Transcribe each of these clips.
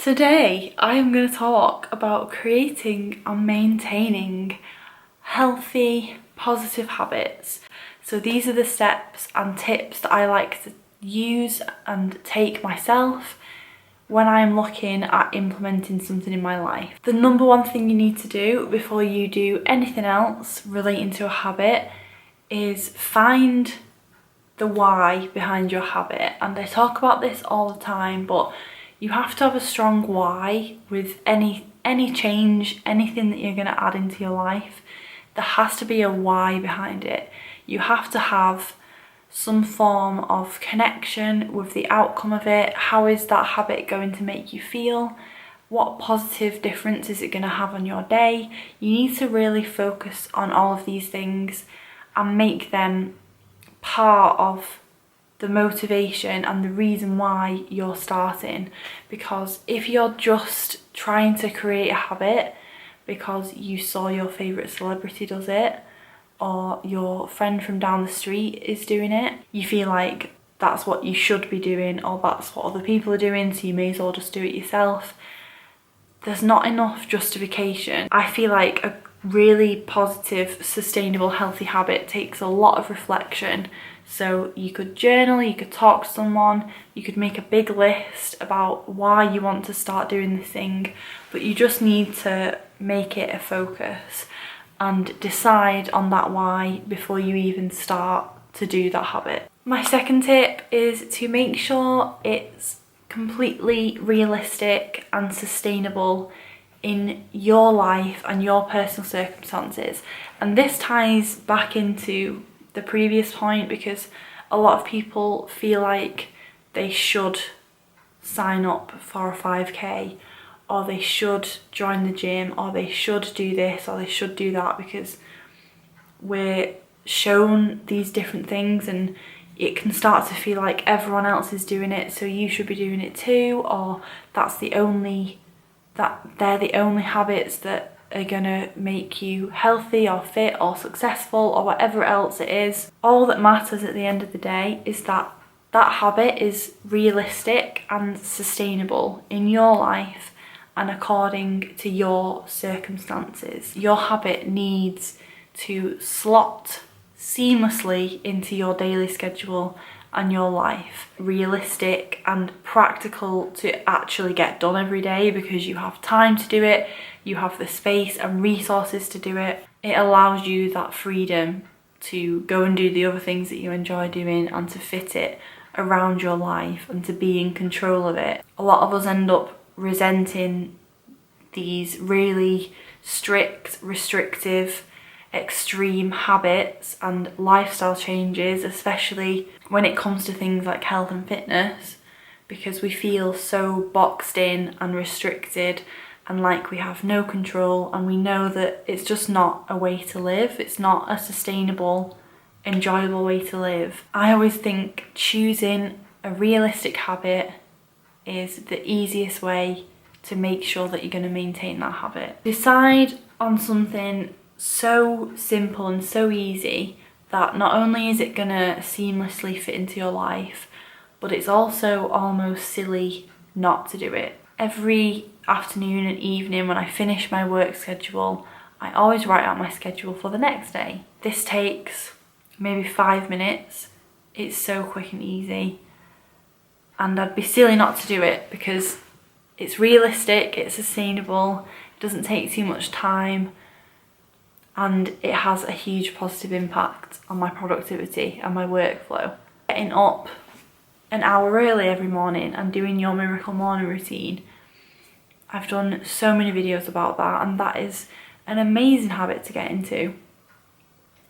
Today I am going to talk about creating and maintaining healthy, positive habits. So these are the steps and tips that I like to use and take myself when I'm looking at implementing something in my life. The number one thing you need to do before you do anything else relating to a habit is find the why behind your habit. And I talk about this all the time, but you have to have a strong why with any change, anything that you're going to add into your life. There has to be a why behind it. You have to have some form of connection with the outcome of it. How is that habit going to make you feel? What positive difference is it going to have on your day? You need to really focus on all of these things and make them part of the motivation and the reason why you're starting. Because if you're just trying to create a habit because you saw your favourite celebrity does it, or your friend from down the street is doing it, you feel like that's what you should be doing, or that's what other people are doing, so you may as well just do it yourself. There's not enough justification. I feel like a really positive, sustainable, healthy habit takes a lot of reflection. So you could journal, you could talk to someone, you could make a big list about why you want to start doing this thing, but you just need to make it a focus and decide on that why before you even start to do that habit. My second tip is to make sure it's completely realistic and sustainable in your life and your personal circumstances. And this ties back into the previous point, because a lot of people feel like they should sign up for a 5k, or they should join the gym, or they should do this, or they should do that, because we're shown these different things and it can start to feel like everyone else is doing it, so you should be doing it too, or they're the only habits that are gonna make you healthy or fit or successful or whatever else it is. All that matters at the end of the day is that that habit is realistic and sustainable in your life and according to your circumstances. Your habit needs to slot seamlessly into your daily schedule and your life. Realistic and practical to actually get done every day, because you have time to do it, you have the space and resources to do it. It allows you that freedom to go and do the other things that you enjoy doing and to fit it around your life and to be in control of it. A lot of us end up resenting these really strict, restrictive, extreme habits and lifestyle changes, especially when it comes to things like health and fitness, because we feel so boxed in and restricted and like we have no control, and we know that it's just not a way to live. It's not a sustainable, enjoyable way to live. I always think choosing a realistic habit is the easiest way to make sure that you're going to maintain that habit. Decide on something so simple and so easy that not only is it going to seamlessly fit into your life, but it's also almost silly not to do it. Every afternoon and evening when I finish my work schedule, I always write out my schedule for the next day. This takes maybe 5 minutes. It's so quick and easy, and I'd be silly not to do it because it's realistic, it's sustainable, it doesn't take too much time, and it has a huge positive impact on my productivity and my workflow. Getting up an hour early every morning and doing your miracle morning routine, I've done so many videos about that, and that is an amazing habit to get into.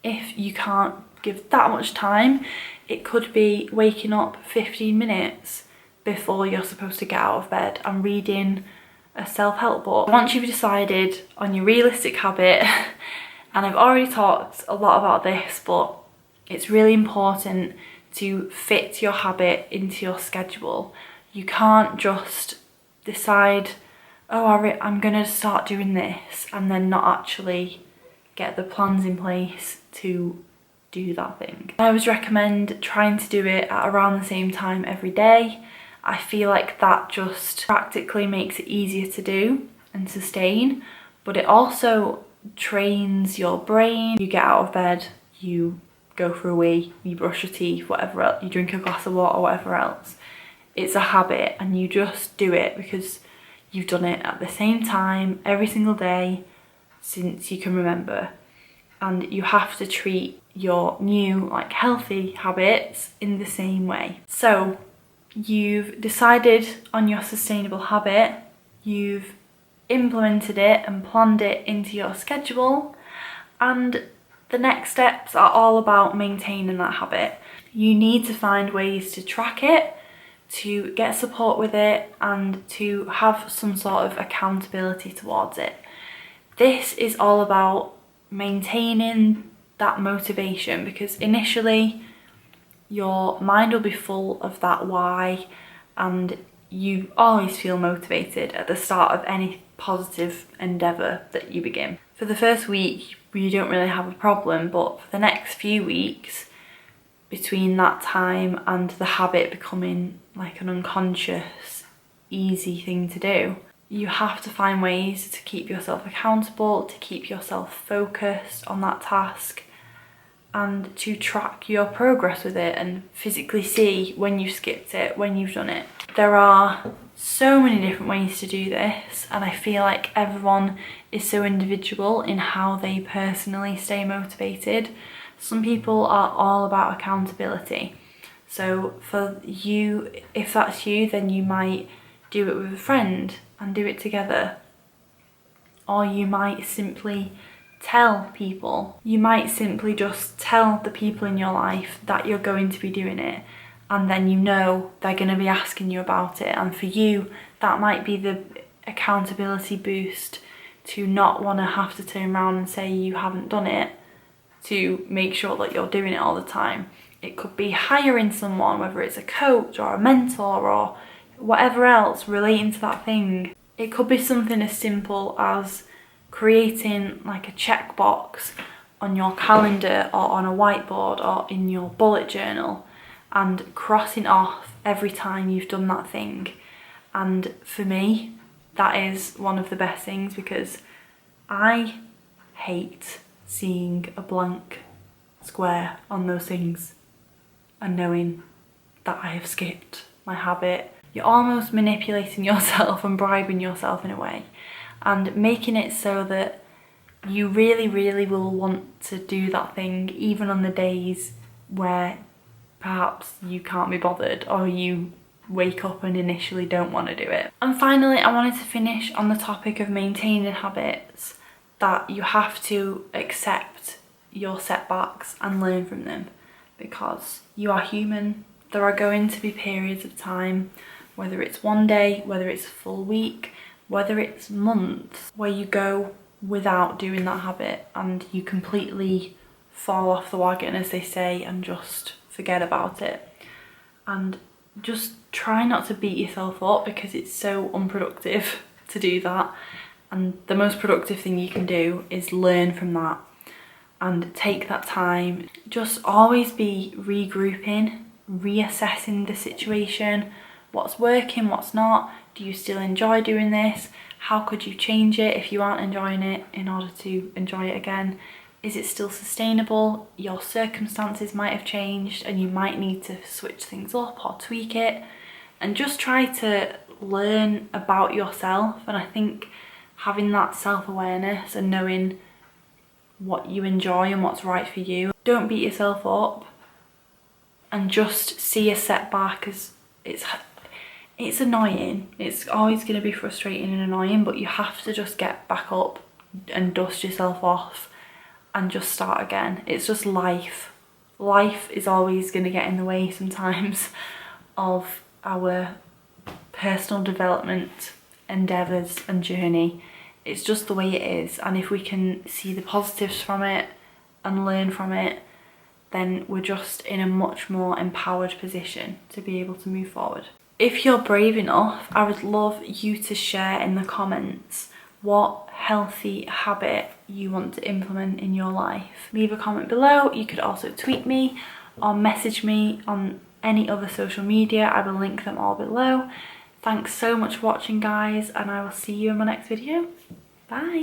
If you can't give that much time, it could be waking up 15 minutes before you're supposed to get out of bed and reading a self-help book. Once you've decided on your realistic habit, and I've already talked a lot about this, but it's really important to fit your habit into your schedule. You can't just decide, oh, I'm gonna start doing this, and then not actually get the plans in place to do that thing. I always recommend trying to do it at around the same time every day, I feel like that just practically makes it easier to do and sustain, but it also trains your brain. You get out of bed, you go for a wee, you brush your teeth, whatever else, you drink a glass of water, whatever else. It's a habit, and you just do it because you've done it at the same time every single day since you can remember. And you have to treat your new, like, healthy habits in the same way. So you've decided on your sustainable habit, you've implemented it and planned it into your schedule, and the next steps are all about maintaining that habit. You need to find ways to track it, to get support with it, and to have some sort of accountability towards it. This is all about maintaining that motivation, because initially your mind will be full of that why, and you always feel motivated at the start of any positive endeavour that you begin. For the first week you don't really have a problem, but for the next few weeks, between that time and the habit becoming like an unconscious, easy thing to do, you have to find ways to keep yourself accountable, to keep yourself focused on that task, and to track your progress with it and physically see when you skipped it, when you've done it. There are so many different ways to do this, and I feel like everyone is so individual in how they personally stay motivated. Some people are all about accountability. So for you, if that's you, then you might do it with a friend and do it together. Or you might simply tell people. You might simply just tell the people in your life that you're going to be doing it, and then you know they're going to be asking you about it. And for you, that might be the accountability boost to not want to have to turn around and say you haven't done it, to make sure that you're doing it all the time. It could be hiring someone, whether it's a coach or a mentor or whatever else relating to that thing. It could be something as simple as creating like a checkbox on your calendar or on a whiteboard or in your bullet journal and crossing off every time you've done that thing. And for me, that is one of the best things, because I hate seeing a blank square on those things and knowing that I have skipped my habit. You're almost manipulating yourself and bribing yourself in a way, and making it so that you really, really will want to do that thing even on the days where perhaps you can't be bothered, or you wake up and initially don't want to do it. And finally, I wanted to finish on the topic of maintaining habits, that you have to accept your setbacks and learn from them, because you are human. There are going to be periods of time, whether it's one day, whether it's a full week, whether it's months, where you go without doing that habit and you completely fall off the wagon, as they say, and just forget about it. And just try not to beat yourself up, because it's so unproductive to do that. And the most productive thing you can do is learn from that and take that time. Just always be regrouping, reassessing the situation. What's working, what's not? Do you still enjoy doing this? How could you change it if you aren't enjoying it in order to enjoy it again? Is it still sustainable? Your circumstances might have changed and you might need to switch things up or tweak it. And just try to learn about yourself. And I think having that self-awareness and knowing what you enjoy and what's right for you. Don't beat yourself up, and just see a setback as it's annoying. It's always going to be frustrating and annoying, but you have to just get back up and dust yourself off and just start again. It's just life. Life is always going to get in the way sometimes of our personal development endeavours and journey. It's just the way it is, and if we can see the positives from it and learn from it, then we're just in a much more empowered position to be able to move forward. If you're brave enough, I would love you to share in the comments what healthy habit you want to implement in your life. Leave a comment below. You could also tweet me or message me on any other social media, I will link them all below. Thanks so much for watching, guys, and I will see you in my next video. Bye!